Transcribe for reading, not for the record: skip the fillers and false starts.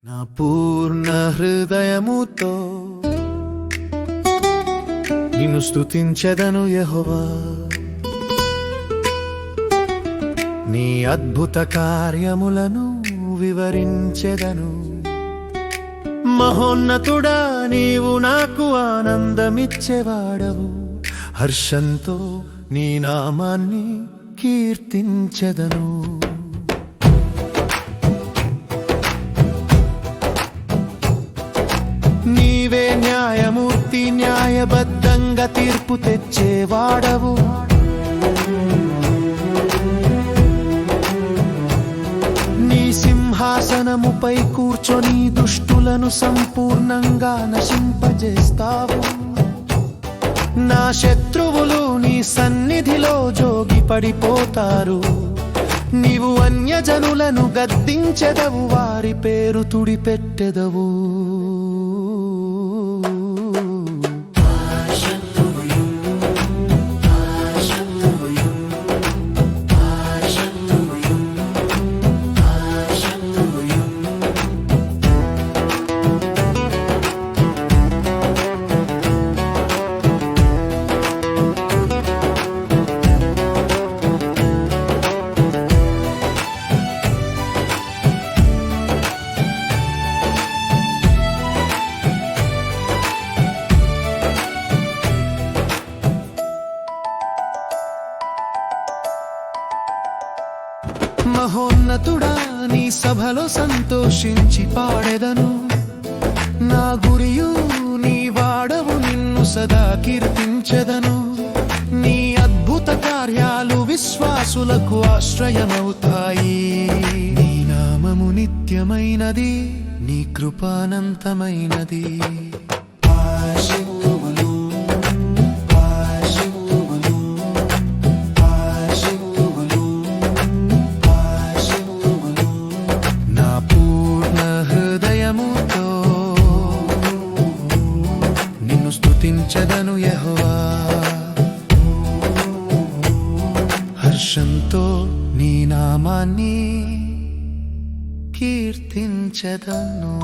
నా పూర్ణ హృదయముతో నిన్ను స్తుతించెదను యెహోవా. నీ అద్భుత కార్యములను వివరించెదను. మహోన్నతుడా, నీవు నాకు ఆనందమిచ్చేవాడవు. హర్షంతో నీ నామాన్ని కీర్తించెదను. నీవే న్యాయమూర్తి, న్యాయబద్ధంగా తీర్పు తెచ్చేవాడవు. నీ సింహాసనముపై కూర్చొని దుష్టులను సంపూర్ణంగా నశింపజేస్తావు. నా శత్రువులు నీ సన్నిధిలో జోగి పడిపోతారు. నీవు అన్యజనులను గద్దించెదవు, వారి పేరు తుడిపెట్టెదవు. మహోన్నతుడా, నీ సభలో సంతోషించి పాడెదను. నా గురియు నీ వాడవు, నిన్ను సదా కీర్తించెదను. నీ అద్భుత కార్యాలు విశ్వాసులకు ఆశ్రయమవుతాయి. నీ నామము నిత్యమైనది, నీ కృపానంతమైనది. స్తుతించెదను యెహోవా. హర్షంతో నీ నామాన్ని కీర్తించెదను.